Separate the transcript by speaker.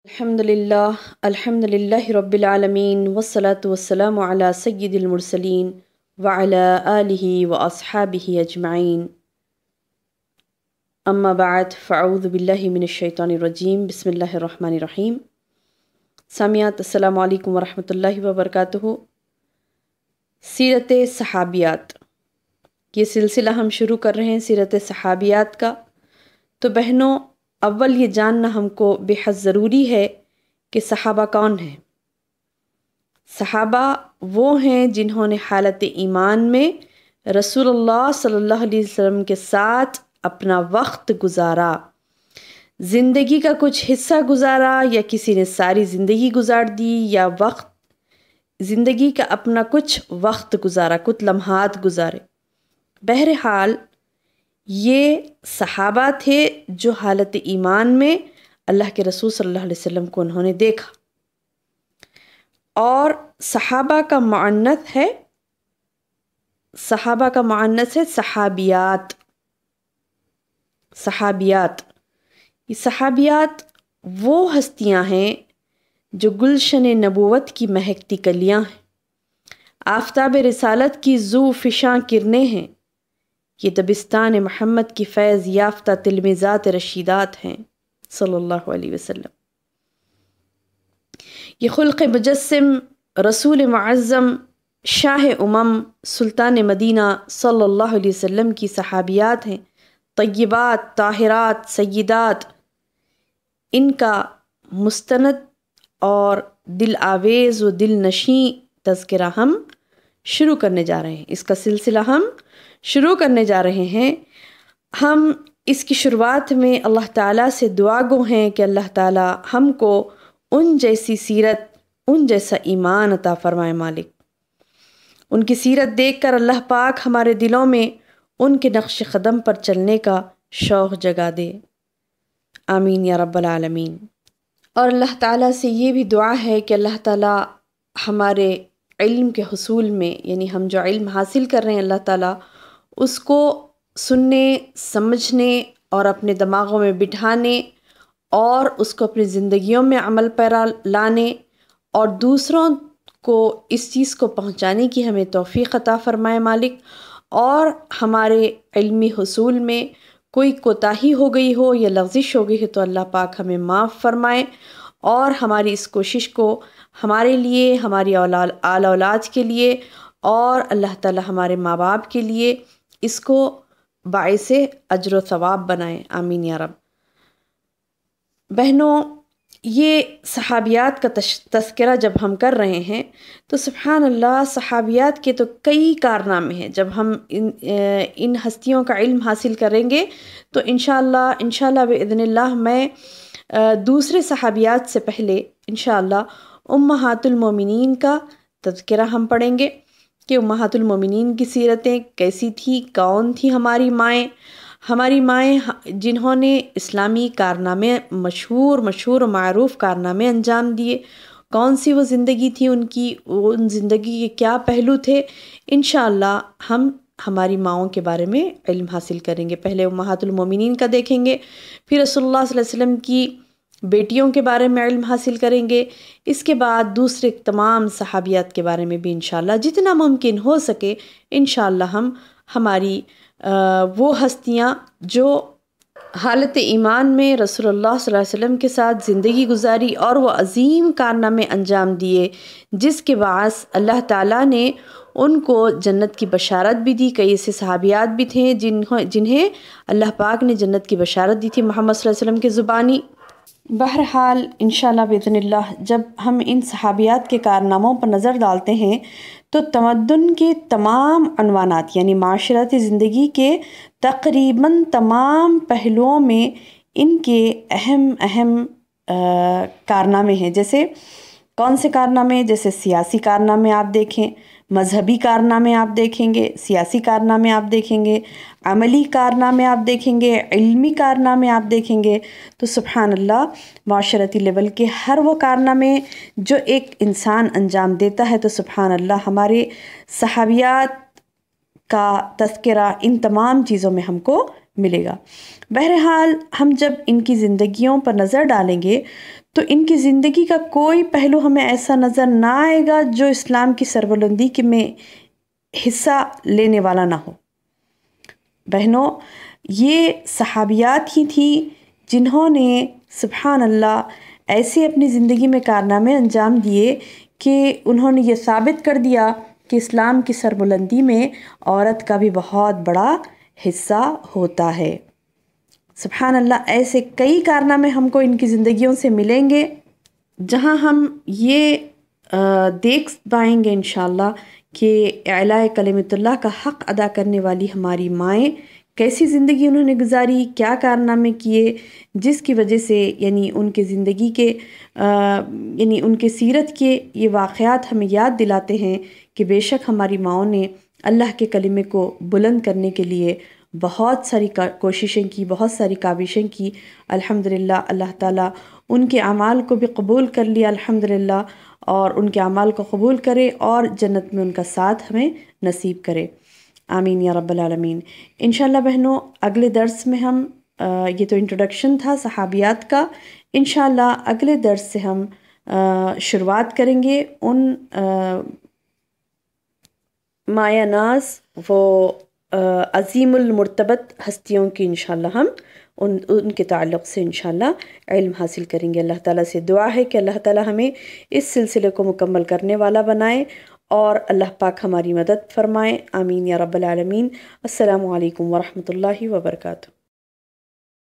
Speaker 1: अल्हम्दुलिल्लाह रब्बिल आलमीन वस्सलातु वस्सलामु अला सय्यिदिल मुरसलीन व अला आलिहि व अस्हाबिहि अजमाइन। अम्मा बाद फ़अऊज़ु बिल्लाहि मिनश शैतानिर रजीम। बिस्मिल्लाहिर रहमानिर रहीम। सामियात अस्सलामु अलैकुम व रहमतुल्लाहि व बरकातुहू। सीरत सहाबियात, ये सिलसिला हम शुरू कर रहे हैं सीरत सहाबियात का। तो बहनों, अव्वल ये जानना हमको बेहद ज़रूरी है कि सहाबा कौन हैं। सहाबा वो हैं जिन्होंने हालत ईमान में रसूलुल्लाह सल्लल्लाहु अलैहि वसल्लम के साथ अपना वक्त गुजारा, ज़िंदगी का कुछ हिस्सा गुजारा, या किसी ने सारी ज़िंदगी गुजार दी, या वक्त ज़िंदगी का अपना कुछ वक्त गुजारा, कुछ लम्हात गुजारे। बहरहाल ये सहाबा थे जो हालत ईमान में अल्लाह के रसूल सल्लल्लाहु अलैहि वसल्लम को उन्होंने देखा। और सहाबा का मुअन्नस है सहाबियात। सहाबियात, ये सहाबियात वो हस्तियां हैं जो गुलशन नबूवत की महकती कलियां हैं, आफ़ताब रिसालत की ज़ू फ़िशां किरणें हैं। ये दबिस्तान मोहम्मद की फ़ैज़ याफ्ता तिलमिज़ात रशीदात हैं सल्लल्लाहु अलैहि वसल्लम। ये खुल्क़ मुजस्सिम रसूल मुअज़्ज़म शाह उमम सुल्तान मदीना सल्लल्लाहु अलैहि वसल्लम की सहाबियात हैं। तय्यबात, ताहिरात, सय्यिदात, इनका मुस्तनद और दिल आवेज़ व दिल नशी तज़किरा हम शुरू करने जा रहे हैं। इसका सिलसिला हम शुरू करने जा रहे हैं। हम इसकी शुरुआत में अल्लाह ताला से दुआ गो हैं कि अल्लाह ताला हमको उन जैसी सीरत, उन जैसा ईमान अता फ़रमाए मालिक। उनकी सीरत देखकर अल्लाह पाक हमारे दिलों में उनके नक्श क़दम पर चलने का शौक़ जगा दे। आमीन या रब्बल आलमीन। और अल्लाह ताला से ये भी दुआ है कि अल्लाह ताला हमारे इल्म के हुसूल में, यानी हम जो इल्म हासिल कर रहे हैं, अल्लाह ताला उसको सुनने, समझने और अपने दिमागों में बिठाने और उसको अपनी ज़िंदगियों में अमल पैरा लाने और दूसरों को इस चीज़ को पहुँचाने की हमें तौफ़ीक़ अता फ़रमाए मालिक। और हमारे इल्मी हुसूल में कोई कोताही हो गई हो या लग़ज़िश हो गई हो तो अल्लाह पाक हमें माफ़ फ़रमाए, और हमारी इस कोशिश को हमारे लिए, हमारी आला औलाद के लिए और अल्लाह ताला हमारे माँ बाप के लिए इसको बाइसे अज्र व सवाब बनाए। आमीन या रब। बहनों, ये सहाबियात का तज़किरा जब हम कर रहे हैं तो सुब्हान अल्लाह, सहाबियात के तो कई कारनामे हैं। जब हम इन हस्तियों का इल्म हासिल करेंगे तो इंशाअल्लाह बिइज़्निल्लाह मैं दूसरे सहाबियात से पहले इंशाअल्लाह उम्महातुल मोमिनीन का तज़किरा हम पढ़ेंगे कि उम्महातुल मोमिनीन की सीरतें कैसी थी, कौन थी हमारी माएँ जिन्होंने इस्लामी कारनामे मशहूर और मारूफ़ कारनामे अंजाम दिए, कौन सी वो ज़िंदगी थी उनकी, उन ज़िंदगी के क्या पहलू थे। इंशाअल्लाह हम हमारी माओं के बारे में इल्म हासिल करेंगे। पहले उम्महातुल मोमिनीन का देखेंगे, फिर रसूलुल्लाह सल्लल्लाहु अलैहि वसल्लम की बेटियों के बारे में इल्म हासिल करेंगे। इसके बाद दूसरे तमाम सहाबियात के बारे में भी इंशाअल्लाह जितना मुमकिन हो सके इंशाअल्लाह हम हमारी वो हस्तियाँ जो हालत ईमान में रसूलुल्लाह सल्लल्लाहु अलैहि वसल्लम के साथ ज़िंदगी गुजारी और वो अज़ीम कारनामे अंजाम दिए जिसके बाअस अल्लाह ताला ने उनको जन्नत की बशारत भी दी। कई ऐसे सहाबियात भी थे जिन्हें अल्लाह पाक ने जन्नत की बशारत दी थी मोहम्मद सल्लल्लाहु अलैहि वसल्लम की ज़ुबानी। बहरहाल इंशाअल्लाह बिइज़्निल्लाह जब हम इन सहाबियात के कारनामों पर नज़र डालते हैं तो तमद्दुन के तमाम अनवानात, यानी माशरती ज़िंदगी के तकरीबन तमाम पहलुओं में इनके अहम कारनामे हैं। जैसे कौन से कारनामे? जैसे सियासी कारनामे आप देखें, मजहबी कारनामे आप देखेंगे, सियासी कारनामे आप देखेंगे, अमली कारनामे आप देखेंगे, इल्मी कारनामे आप देखेंगे। तो सुब्हान अल्लाह, माशरती लेवल के हर वो कारनामे जो एक इंसान अंजाम देता है तो सुब्हान अल्लाह हमारे सहाबियात का तज़किरा इन तमाम चीज़ों में हमको मिलेगा। बहरहाल हम जब इनकी ज़िंदगियों पर नज़र डालेंगे تو ان کی زندگی کا کوئی پہلو ہمیں ایسا نظر نہ آئے گا جو اسلام کی سربلندی کے میں حصہ لینے والا نہ ہو۔ بہنوں، یہ صحابیات ہی تھیں جنہوں نے سبحان اللہ ایسے اپنی زندگی میں کارنامے انجام دیے کہ انہوں نے یہ ثابت کر دیا کہ اسلام کی سربلندی میں عورت کا بھی بہت بڑا حصہ ہوتا ہے۔ سبحان اللہ، ایسے کئی کارنامے ہم کو ان کی زندگیوں سے ملیں گے جہاں ہم یہ دیکھ پائیں گے انشاءاللہ کہ اعلاء کلمۃ اللہ کا حق ادا کرنے والی ہماری مائیں کیسی زندگی انہوں نے گزاری، کیا کارنامے کیے، جس کی وجہ سے یعنی ان کے زندگی کے یعنی ان کے سیرت کے یہ واقعات ہمیں یاد دلاتے ہیں کہ بے شک ہماری ماؤں نے اللہ کے کلمے کو بلند کرنے کے لیے بہت ساری کوششیں کی، بہت ساری کاوشیں کی۔ الحمدللہ اللہ تعالیٰ ان کے اعمال کو بھی قبول کر لیا الحمدللہ، اور ان کے اعمال کو قبول کرے اور جنت میں ان کا ساتھ ہمیں نصیب کرے، آمین یا رب العالمین۔ انشاءاللہ بہنوں، اگلے درس میں ہم یہ تو انٹروڈکشن تھا صحابیات کا، انشاءاللہ اگلے درس سے ہم شروعات کریں گے ان مایہ ناز وہ عظیم المرتبت ہستیوں کی، انشاءاللہ ہم ان کے تعلق سے انشاءاللہ علم حاصل کریں گے۔ اللہ تعالیٰ سے دعا ہے کہ اللہ تعالیٰ ہمیں اس سلسلے کو مکمل کرنے والا بنائے اور اللہ پاک ہماری مدد فرمائے، آمین یا رب العالمین۔ السلام علیکم ورحمۃ اللہ وبرکاتہ۔